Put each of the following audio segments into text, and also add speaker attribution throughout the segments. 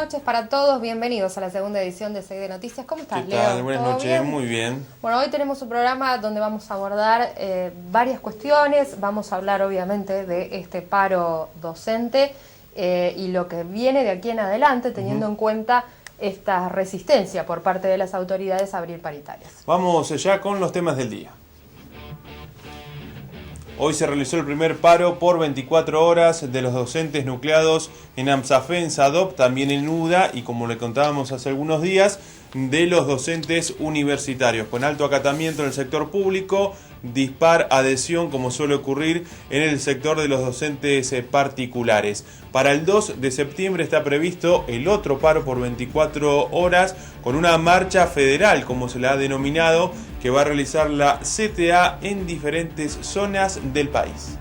Speaker 1: noches para todos, bienvenidos a la segunda edición de Seguí de Noticias. ¿Cómo estás,
Speaker 2: Leo? ¿Qué tal? Buenas noches,
Speaker 1: bien?
Speaker 2: Muy bien.
Speaker 1: Bueno, hoy tenemos un programa donde vamos a abordar varias cuestiones. Vamos a hablar obviamente de este paro docente y lo que viene de aquí en adelante, teniendo en cuenta esta resistencia por parte de las autoridades a abrir paritarias.
Speaker 2: Vamos ya con los temas del día. Hoy se realizó el primer paro por 24 horas de los docentes nucleados en AMSAFE, en SADOP, también en UDA y, como le contábamos hace algunos días, de los docentes universitarios, con alto acatamiento en el sector público, dispar adhesión, como suele ocurrir en el sector de los docentes particulares. Para el 2 de septiembre está previsto el otro paro por 24 horas con una marcha federal, como se la ha denominado, que va a realizar la CTA en diferentes zonas del país.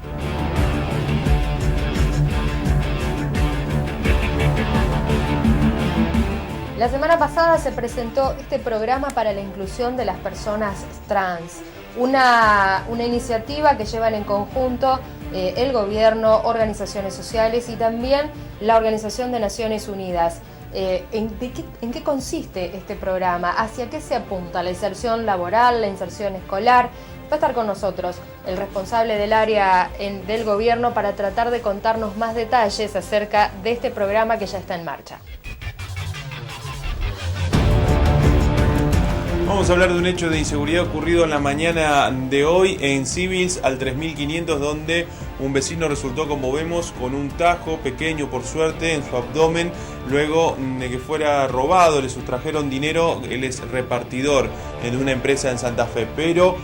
Speaker 1: La semana pasada se presentó este programa para la inclusión de las personas trans, una iniciativa que llevan en conjunto el gobierno, organizaciones sociales y también la Organización de Naciones Unidas. ¿En qué consiste este programa? ¿Hacia qué se apunta? ¿La inserción laboral, la inserción escolar? Va a estar con nosotros el responsable del área del gobierno para tratar de contarnos más detalles acerca de este programa que ya está en marcha.
Speaker 2: Vamos a hablar de un hecho de inseguridad ocurrido en la mañana de hoy en Civils al 3500, donde un vecino resultó, como vemos, con un tajo pequeño, por suerte, en su abdomen, luego de que fuera robado. Le sustrajeron dinero. Él es repartidor en una empresa en Santa Fe, pero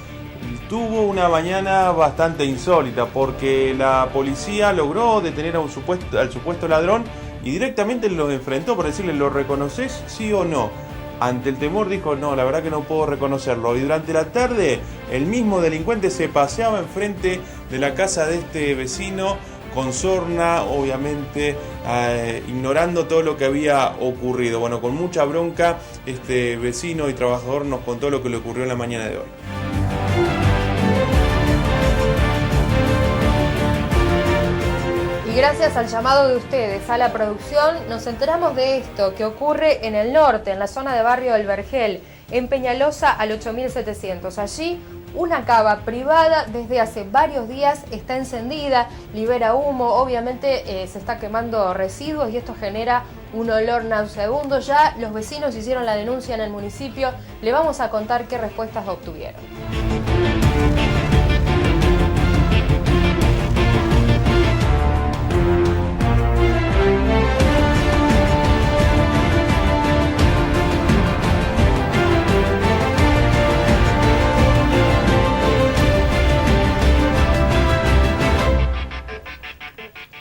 Speaker 2: tuvo una mañana bastante insólita porque la policía logró detener al supuesto ladrón y directamente lo enfrentó para decirle: ¿lo reconoces, sí o no? Ante el temor dijo: no, la verdad que no puedo reconocerlo. Y durante la tarde el mismo delincuente se paseaba enfrente de la casa de este vecino con sorna, obviamente ignorando todo lo que había ocurrido. Bueno, con mucha bronca este vecino y trabajador nos contó lo que le ocurrió en la mañana de hoy.
Speaker 1: Gracias al llamado de ustedes, a la producción, nos enteramos de esto que ocurre en el norte, en la zona de Barrio del Vergel, en Peñalosa al 8700. Allí una cava privada desde hace varios días está encendida, libera humo, obviamente se está quemando residuos y esto genera un olor nauseabundo. Ya los vecinos hicieron la denuncia en el municipio, le vamos a contar qué respuestas obtuvieron.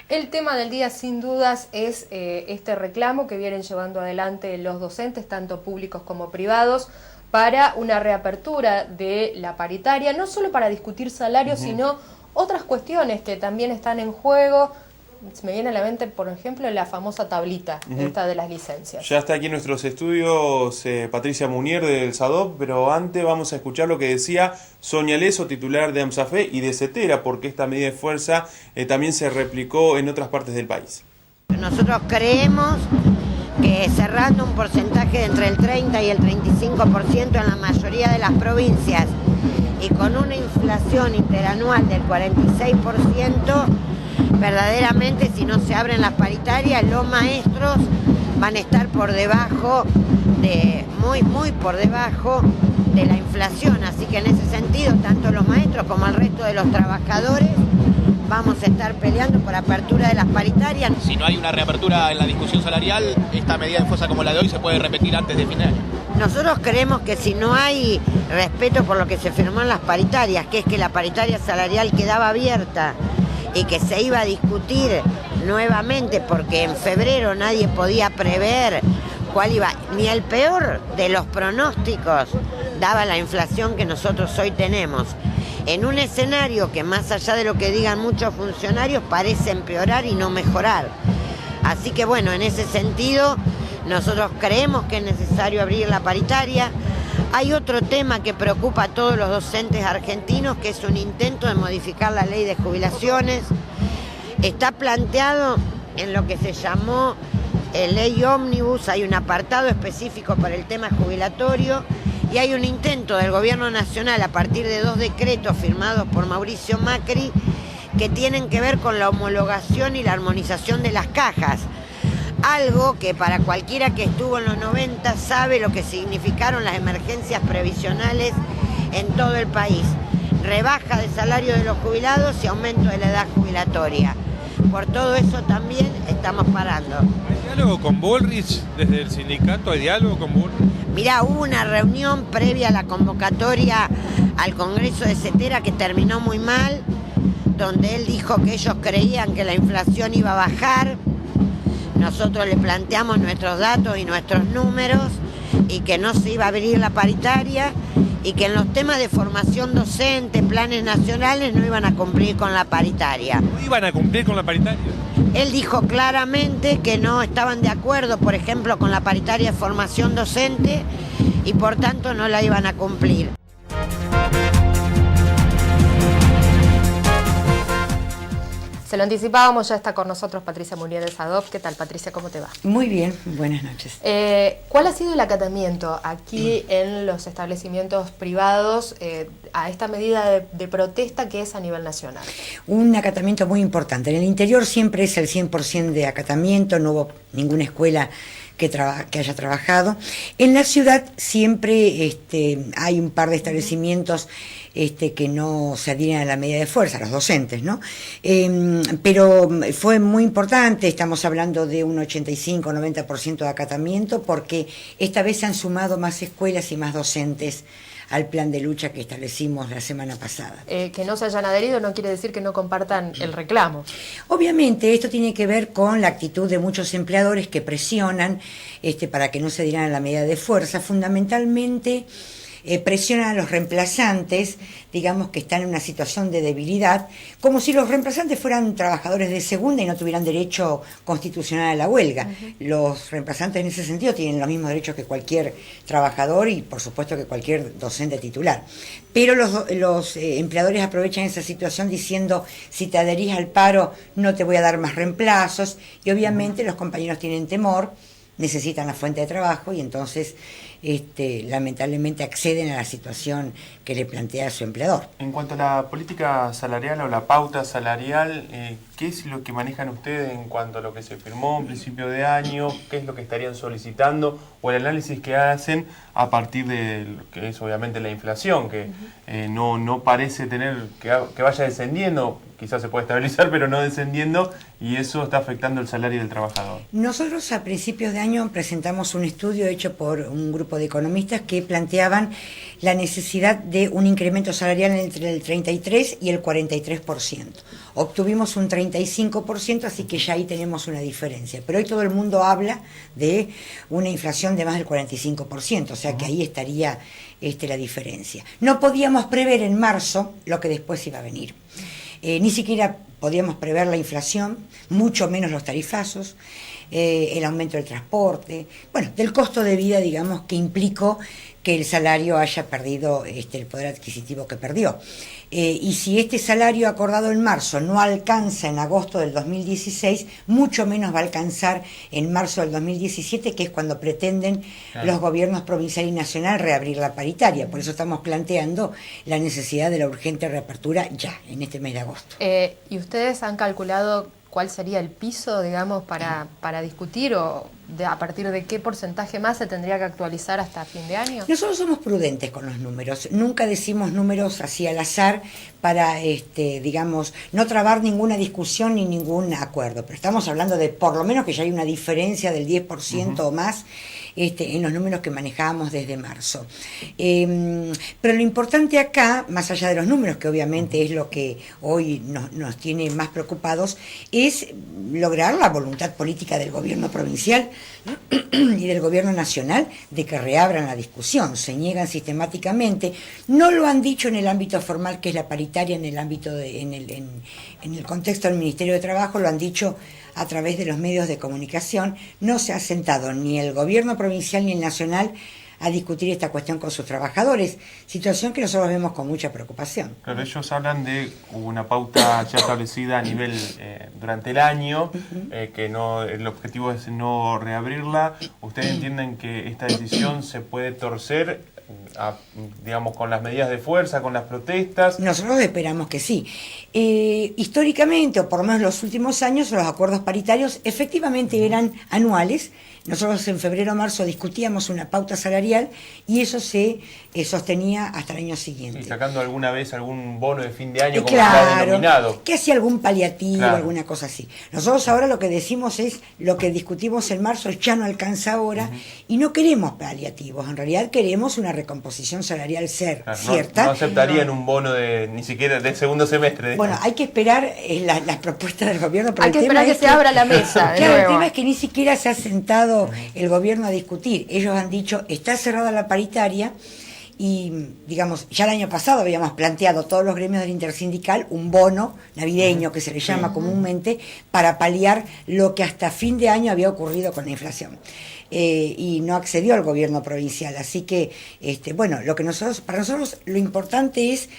Speaker 1: El tema del día, sin dudas, es este reclamo que vienen llevando adelante los docentes, tanto públicos como privados, para una reapertura de la paritaria, no solo para discutir salarios, sino otras cuestiones que también están en juego. Me viene a la mente, por ejemplo, la famosa tablita esta de las licencias.
Speaker 2: Ya está aquí en nuestros estudios Patricia Munier del SADOP, pero antes vamos a escuchar lo que decía Sonia Leso, titular de AMSAFE y de CETERA, porque esta medida de fuerza también se replicó en otras partes del país.
Speaker 3: Nosotros creemos que cerrando un porcentaje de entre el 30 y el 35% en la mayoría de las provincias y con una inflación interanual del 46%, verdaderamente, si no se abren las paritarias, los maestros van a estar por debajo muy por debajo de la inflación. Así que en ese sentido, tanto los maestros como el resto de los trabajadores vamos a estar peleando por apertura de las paritarias.
Speaker 4: Si no hay una reapertura en la discusión salarial, esta medida de fuerza como la de hoy se puede repetir antes de fin de año.
Speaker 3: Nosotros creemos que si no hay respeto por lo que se firmó en las paritarias, que es que la paritaria salarial quedaba abierta y que se iba a discutir nuevamente, porque en febrero nadie podía prever cuál iba, ni el peor de los pronósticos daba la inflación que nosotros hoy tenemos, en un escenario que, más allá de lo que digan muchos funcionarios, parece empeorar y no mejorar. Así que bueno, en ese sentido nosotros creemos que es necesario abrir la paritaria. Hay otro tema que preocupa a todos los docentes argentinos, que es un intento de modificar la ley de jubilaciones. Está planteado en lo que se llamó ley ómnibus, hay un apartado específico para el tema jubilatorio y hay un intento del gobierno nacional a partir de 2 decretos firmados por Mauricio Macri que tienen que ver con la homologación y la armonización de las cajas. Algo que para cualquiera que estuvo en los 90 sabe lo que significaron las emergencias previsionales en todo el país. Rebaja de salario de los jubilados y aumento de la edad jubilatoria. Por todo eso también estamos parando.
Speaker 5: ¿Hay diálogo con Bullrich desde el sindicato? ¿Hay diálogo con Bullrich?
Speaker 3: Mirá, hubo una reunión previa a la convocatoria al Congreso de Cetera que terminó muy mal, donde él dijo que ellos creían que la inflación iba a bajar. Nosotros le planteamos nuestros datos y nuestros números y que no se iba a abrir la paritaria y que en los temas de formación docente, planes nacionales, no iban a cumplir con la paritaria.
Speaker 5: ¿No iban a cumplir con la paritaria?
Speaker 3: Él dijo claramente que no estaban de acuerdo, por ejemplo, con la paritaria de formación docente y por tanto no la iban a cumplir.
Speaker 1: Se lo anticipábamos, ya está con nosotros Patricia Muriel de Sadov. ¿Qué tal, Patricia? ¿Cómo te va?
Speaker 6: Muy bien, buenas noches.
Speaker 1: ¿Cuál ha sido el acatamiento aquí en los establecimientos privados a esta medida de protesta que es a nivel nacional?
Speaker 6: Un acatamiento muy importante. En el interior siempre es el 100% de acatamiento, no hubo ninguna escuela que haya trabajado. En la ciudad siempre hay un par de establecimientos que no se adhieren a la medida de fuerza, los docentes, ¿no? Pero fue muy importante, estamos hablando de un 85-90% de acatamiento, porque esta vez se han sumado más escuelas y más docentes al plan de lucha que establecimos la semana pasada.
Speaker 1: Que no se hayan adherido no quiere decir que no compartan el reclamo.
Speaker 6: Obviamente esto tiene que ver con la actitud de muchos empleadores que presionan para que no se adhieran a la medida de fuerza, fundamentalmente presionan a los reemplazantes, digamos que están en una situación de debilidad, como si los reemplazantes fueran trabajadores de segunda y no tuvieran derecho constitucional a la huelga. Los reemplazantes en ese sentido tienen los mismos derechos que cualquier trabajador y por supuesto que cualquier docente titular. Pero los empleadores aprovechan esa situación diciendo, si te adherís al paro no te voy a dar más reemplazos, y obviamente los compañeros tienen temor, necesitan la fuente de trabajo y entonces lamentablemente acceden a la situación que le plantea su empleador.
Speaker 2: En cuanto a la política salarial o la pauta salarial, ¿qué es lo que manejan ustedes en cuanto a lo que se firmó en principio de año? ¿Qué es lo que estarían solicitando? O el análisis que hacen a partir de lo que es obviamente la inflación, que no parece tener que vaya descendiendo, quizás se puede estabilizar, pero no descendiendo, y eso está afectando el salario del trabajador.
Speaker 6: Nosotros a principios de año presentamos un estudio hecho por un grupo de economistas que planteaban la necesidad de un incremento salarial entre el 33 y el 43%. Obtuvimos un 35%, así que ya ahí tenemos una diferencia. Pero hoy todo el mundo habla de una inflación de más del 45%, o sea que ahí estaría la diferencia. No podíamos prever en marzo lo que después iba a venir. Ni siquiera podíamos prever la inflación, mucho menos los tarifazos, el aumento del transporte, bueno, del costo de vida, digamos, que implicó que el salario haya perdido el poder adquisitivo que perdió. Y si este salario acordado en marzo no alcanza en agosto del 2016, mucho menos va a alcanzar en marzo del 2017, que es cuando pretenden los gobiernos provincial y nacional reabrir la paritaria. Por eso estamos planteando la necesidad de la urgente reapertura ya, en este mes de agosto.
Speaker 1: ¿Y ustedes han calculado cuál sería el piso, digamos, para discutir o a partir de qué porcentaje más se tendría que actualizar hasta fin de año?
Speaker 6: Nosotros somos prudentes con los números, nunca decimos números así al azar para, digamos, no trabar ninguna discusión ni ningún acuerdo, pero estamos hablando de por lo menos que ya hay una diferencia del 10% o más en los números que manejábamos desde marzo. Pero lo importante acá, más allá de los números, que obviamente es lo que hoy nos tiene más preocupados, es lograr la voluntad política del gobierno provincial y del gobierno nacional de que reabran la discusión. Se niegan sistemáticamente, no lo han dicho en el ámbito formal, que es la paritaria, en el ámbito en el contexto del Ministerio de Trabajo, lo han dicho a través de los medios de comunicación. No se ha sentado ni el gobierno provincial ni el nacional a discutir esta cuestión con sus trabajadores, situación que nosotros vemos con mucha preocupación.
Speaker 2: Claro, ellos hablan de una pauta ya establecida a nivel durante el año, que no, el objetivo es no reabrirla. ¿Ustedes entienden que esta decisión se puede torcer, digamos, con las medidas de fuerza, con las protestas?
Speaker 6: Nosotros esperamos que sí. Históricamente, o por lo menos los últimos años, los acuerdos paritarios efectivamente eran anuales. Nosotros en febrero o marzo discutíamos una pauta salarial y eso se sostenía hasta el año siguiente.
Speaker 2: Y sacando alguna vez algún bono de fin de año, como
Speaker 6: claro,
Speaker 2: está denominado.
Speaker 6: Que hacía algún paliativo,
Speaker 2: claro,
Speaker 6: alguna cosa así. Nosotros ahora lo que decimos es, lo que discutimos en marzo ya no alcanza ahora, y no queremos paliativos, en realidad queremos una recomposición salarial
Speaker 2: claro,
Speaker 6: cierta.
Speaker 2: No aceptarían un bono ni siquiera del segundo semestre.
Speaker 6: Bueno, hay que esperar las propuestas del gobierno. Pero
Speaker 1: hay que esperar que se abra la mesa.
Speaker 6: Claro, el tema es que ni siquiera se ha sentado el gobierno a discutir. Ellos han dicho, está cerrada la paritaria, y digamos, ya el año pasado habíamos planteado todos los gremios del intersindical un bono navideño, que se le llama comúnmente, para paliar lo que hasta fin de año había ocurrido con la inflación. Y no accedió el gobierno provincial. Así que, bueno, para nosotros lo importante es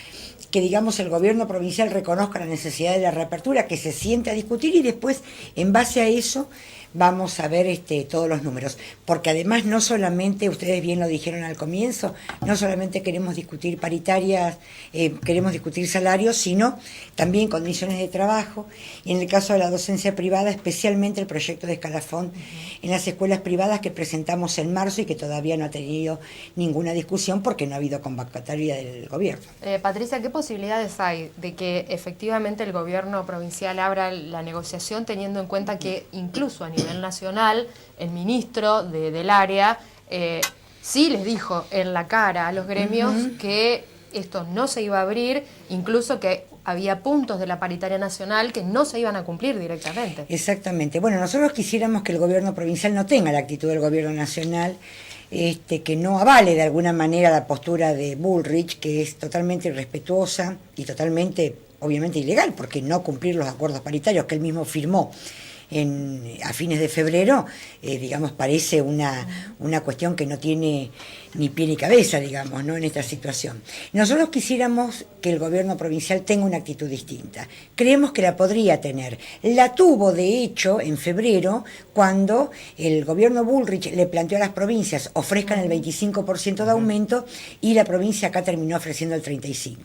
Speaker 6: que, digamos, el gobierno provincial reconozca la necesidad de la reapertura, que se siente a discutir, y después, en base a eso, vamos a ver todos los números. Porque además no solamente, ustedes bien lo dijeron al comienzo, no solamente queremos discutir paritarias, queremos discutir salarios, sino también condiciones de trabajo, y en el caso de la docencia privada, especialmente el proyecto de escalafón en las escuelas privadas que presentamos en marzo y que todavía no ha tenido ninguna discusión porque no ha habido convocatoria del gobierno.
Speaker 1: Patricia, ¿qué posibilidades hay de que efectivamente el gobierno provincial abra la negociación, teniendo en cuenta que incluso a nivel nacional el ministro del área sí les dijo en la cara a los gremios que esto no se iba a abrir, incluso que había puntos de la paritaria nacional que no se iban a cumplir directamente?
Speaker 6: Exactamente. Bueno, nosotros quisiéramos que el gobierno provincial no tenga la actitud del gobierno nacional, que no avale de alguna manera la postura de Bullrich, que es totalmente irrespetuosa y totalmente, obviamente, ilegal, porque no cumplir los acuerdos paritarios que él mismo firmó a fines de febrero, digamos, parece una cuestión que no tiene ni pie ni cabeza, digamos, ¿no?, en esta situación. Nosotros quisiéramos que el gobierno provincial tenga una actitud distinta. Creemos que la podría tener. La tuvo, de hecho, en febrero, cuando el gobierno Bullrich le planteó a las provincias ofrezcan el 25% de aumento, y la provincia acá terminó ofreciendo el 35%.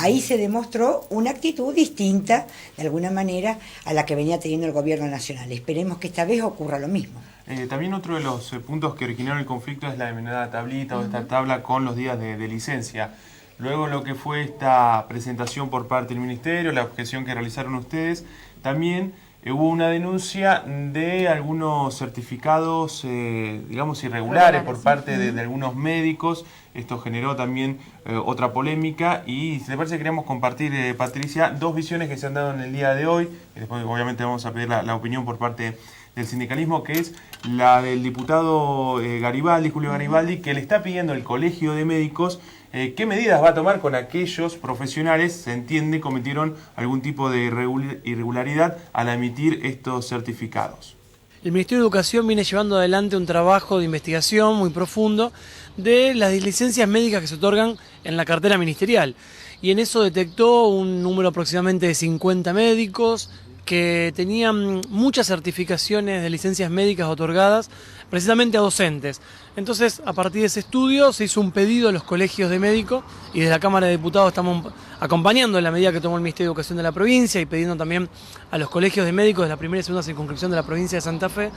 Speaker 6: Ahí se demostró una actitud distinta, de alguna manera, a la que venía teniendo el gobierno nacional. Esperemos que esta vez ocurra lo mismo.
Speaker 2: También otro de los puntos que originaron el conflicto es la denominada tablita o esta tabla con los días de licencia. Luego lo que fue esta presentación por parte del Ministerio, la objeción que realizaron ustedes, también hubo una denuncia de algunos certificados, digamos, irregulares por parte de algunos médicos. Esto generó también otra polémica, y si te parece queríamos compartir, Patricia, dos visiones que se han dado en el día de hoy, y después obviamente vamos a pedir la opinión por parte del sindicalismo, que es la del diputado Garibaldi, Julio Garibaldi, que le está pidiendo al Colegio de Médicos qué medidas va a tomar con aquellos profesionales, se entiende, cometieron algún tipo de irregularidad al emitir estos certificados.
Speaker 7: El Ministerio de Educación viene llevando adelante un trabajo de investigación muy profundo de las licencias médicas que se otorgan en la cartera ministerial, y en eso detectó un número aproximadamente de 50 médicos que tenían muchas certificaciones de licencias médicas otorgadas precisamente a docentes. Entonces, a partir de ese estudio se hizo un pedido a los colegios de médicos, y desde la Cámara de Diputados estamos acompañando la medida que tomó el Ministerio de Educación de la provincia y pidiendo también a los colegios de médicos de la primera y segunda circunscripción de la provincia de Santa Fe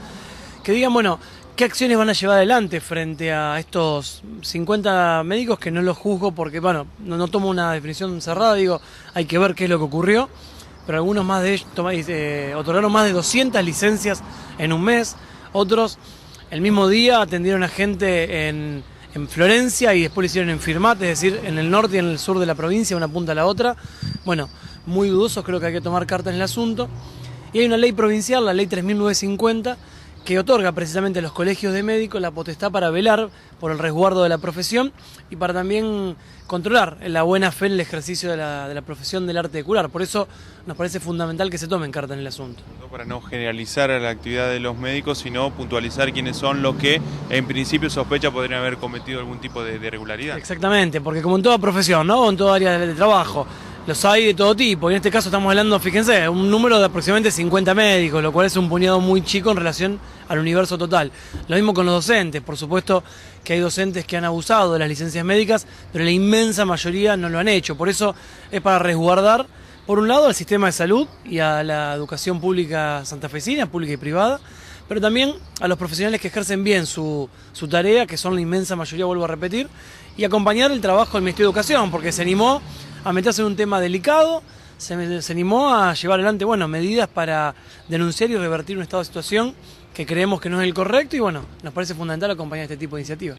Speaker 7: que digan, bueno, qué acciones van a llevar adelante frente a estos 50 médicos, que no los juzgo porque, bueno, no tomo una definición cerrada, digo, hay que ver qué es lo que ocurrió, pero algunos más de ellos otorgaron más de 200 licencias en un mes, otros el mismo día atendieron a gente en Florencia y después lo hicieron en Firmat, es decir, en el norte y en el sur de la provincia, una punta a la otra. Bueno, muy dudosos, creo que hay que tomar cartas en el asunto. Y hay una ley provincial, la ley 3950, que otorga precisamente a los colegios de médicos la potestad para velar por el resguardo de la profesión y para también controlar la buena fe en el ejercicio de la profesión del arte de curar. Por eso nos parece fundamental que se tomen cartas en el asunto.
Speaker 2: Para no generalizar la actividad de los médicos, sino puntualizar quiénes son los que en principio sospecha podrían haber cometido algún tipo de irregularidad.
Speaker 7: Exactamente, porque como en toda profesión, ¿no? O en toda área de trabajo, los hay de todo tipo, y en este caso estamos hablando, fíjense, un número de aproximadamente 50 médicos, lo cual es un puñado muy chico en relación al universo total. Lo mismo con los docentes, por supuesto que hay docentes que han abusado de las licencias médicas, pero la inmensa mayoría no lo han hecho, por eso es para resguardar, por un lado, al sistema de salud y a la educación pública santafesina, pública y privada, pero también a los profesionales que ejercen bien su tarea, que son la inmensa mayoría, vuelvo a repetir, y acompañar el trabajo del Ministerio de Educación, porque se animó a meterse en un tema delicado, se animó a llevar adelante medidas para denunciar y revertir un estado de situación que creemos que no es el correcto, y nos parece fundamental acompañar este tipo de iniciativas.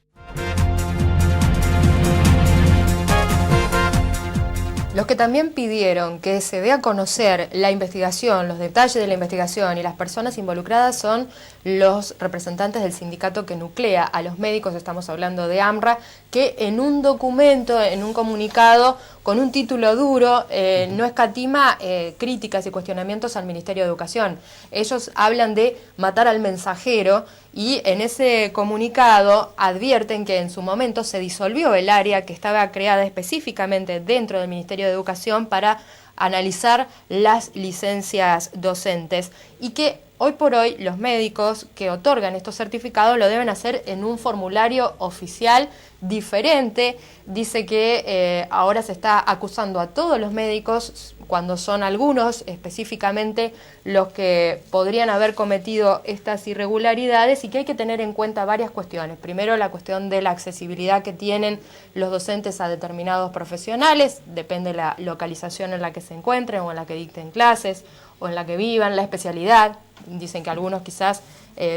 Speaker 1: Los que también pidieron que se dé a conocer la investigación, los detalles de la investigación y las personas involucradas son los representantes del sindicato que nuclea a los médicos, estamos hablando de AMRA, que en un documento, en un comunicado con un título duro, no escatima críticas y cuestionamientos al Ministerio de Educación. Ellos hablan de matar al mensajero y en ese comunicado advierten que en su momento se disolvió el área que estaba creada específicamente dentro del Ministerio de Educación para analizar las licencias docentes y que hoy por hoy los médicos que otorgan estos certificados lo deben hacer en un formulario oficial diferente. Dice que ahora se está acusando a todos los médicos, cuando son algunos específicamente los que podrían haber cometido estas irregularidades, y que hay que tener en cuenta varias cuestiones. Primero, la cuestión de la accesibilidad que tienen los docentes a determinados profesionales, depende de la localización en la que se encuentren o en la que dicten clases o en la que vivan, la especialidad. Dicen que algunos quizás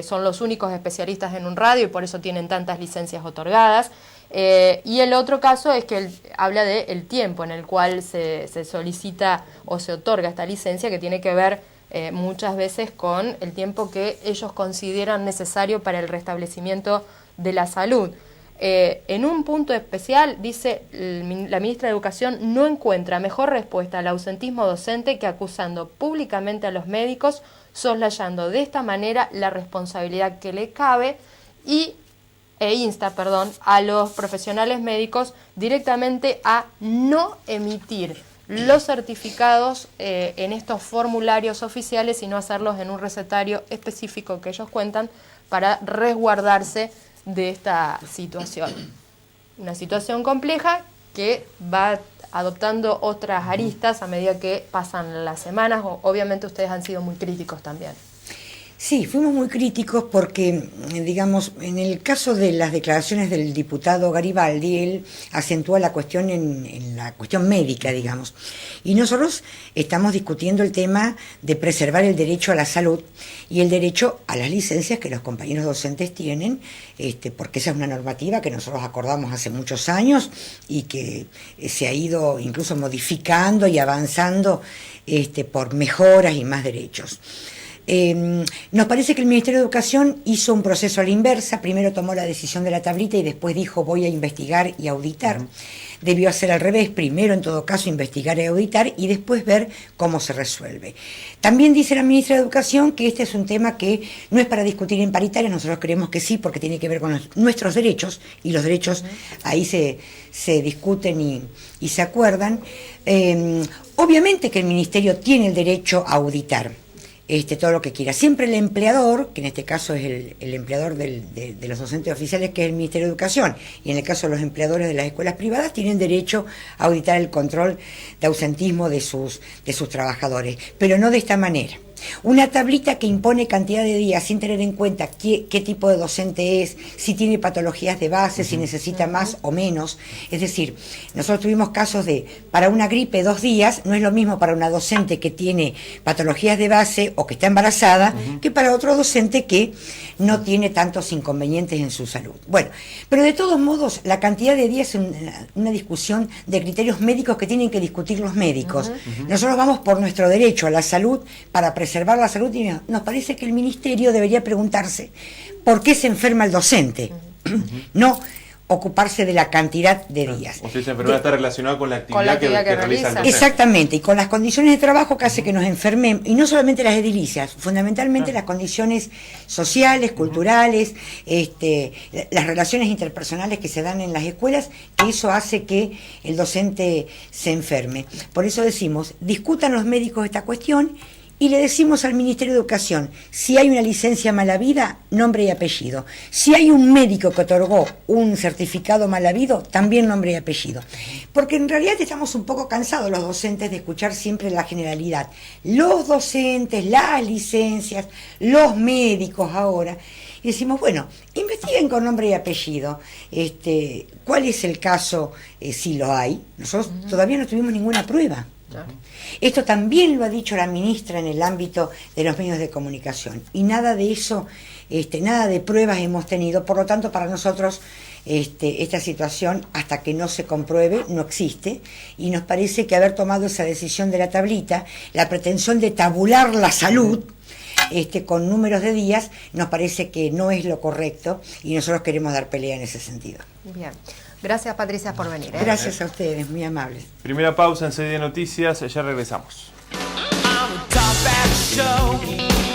Speaker 1: son los únicos especialistas en un radio y por eso tienen tantas licencias otorgadas. Y el otro caso es que habla del tiempo en el cual se solicita o se otorga esta licencia, que tiene que ver muchas veces con el tiempo que ellos consideran necesario para el restablecimiento de la salud. En un punto especial, dice la ministra de Educación, no encuentra mejor respuesta al ausentismo docente que acusando públicamente a los médicos, soslayando de esta manera la responsabilidad que le cabe e insta a los profesionales médicos directamente a no emitir los certificados en estos formularios oficiales, sino hacerlos en un recetario específico que ellos cuentan para resguardarse de esta situación. Una situación compleja que va adoptando otras aristas a medida que pasan las semanas. Obviamente ustedes han sido muy críticos también.
Speaker 6: Sí, fuimos muy críticos porque, digamos, en el caso de las declaraciones del diputado Garibaldi, él acentúa la cuestión en la cuestión médica, digamos. Y nosotros estamos discutiendo el tema de preservar el derecho a la salud y el derecho a las licencias que los compañeros docentes tienen, porque esa es una normativa que nosotros acordamos hace muchos años y que se ha ido incluso modificando y avanzando por mejoras y más derechos. Nos parece que el Ministerio de Educación hizo un proceso a la inversa. Primero tomó la decisión de la tablita y después dijo voy a investigar y auditar. Debió hacer al revés, primero en todo caso investigar y auditar y después ver cómo se resuelve. También dice la ministra de Educación que este es un tema que no es para discutir en paritaria. Nosotros creemos que sí, porque tiene que ver con nuestros derechos, y los derechos ahí se discuten y se acuerdan. Obviamente que el Ministerio tiene el derecho a auditar todo lo que quiera. Siempre el empleador, que en este caso es el empleador de los docentes oficiales, que es el Ministerio de Educación, y en el caso de los empleadores de las escuelas privadas, tienen derecho a auditar el control de ausentismo de sus trabajadores, pero no de esta manera. Una tablita que impone cantidad de días sin tener en cuenta qué tipo de docente es, si tiene patologías de base, si necesita más o menos. Es decir, nosotros tuvimos casos de, para una gripe 2 días, no es lo mismo para una docente que tiene patologías de base o que está embarazada, que para otro docente que no tiene tantos inconvenientes en su salud. Bueno, pero de todos modos, la cantidad de días es una discusión de criterios médicos que tienen que discutir los médicos. Nosotros vamos por nuestro derecho a la salud para preservar la salud, y nos parece que el Ministerio debería preguntarse ¿por qué se enferma el docente? No ocuparse de la cantidad de días.
Speaker 2: O sea, esa enfermedad está relacionada con la actividad,
Speaker 1: Con la actividad que
Speaker 2: realiza el
Speaker 1: realiza.
Speaker 2: docente.
Speaker 6: Exactamente, y con las condiciones de trabajo que hace que nos enfermemos, y no solamente las edilicias, fundamentalmente las condiciones sociales, culturales, las relaciones interpersonales que se dan en las escuelas, que eso hace que el docente se enferme. Por eso decimos, discutan los médicos esta cuestión, y le decimos al Ministerio de Educación, si hay una licencia mala vida, nombre y apellido. Si hay un médico que otorgó un certificado mal habido, también nombre y apellido. Porque en realidad estamos un poco cansados los docentes de escuchar siempre la generalidad. Los docentes, las licencias, los médicos ahora. Y decimos, bueno, investiguen con nombre y apellido. ¿Cuál es el caso, si lo hay? Nosotros todavía no tuvimos ninguna prueba. Esto también lo ha dicho la ministra en el ámbito de los medios de comunicación, y nada de eso, nada de pruebas hemos tenido. Por lo tanto, para nosotros esta situación, hasta que no se compruebe, no existe, y nos parece que haber tomado esa decisión de la tablita, la pretensión de tabular la salud con números de días, nos parece que no es lo correcto, y nosotros queremos dar pelea en ese sentido.
Speaker 1: Bien. Gracias, Patricia, por venir.
Speaker 6: Gracias a ustedes, muy amables.
Speaker 2: Primera pausa en CD Noticias, ya regresamos.
Speaker 8: I'm a top act show.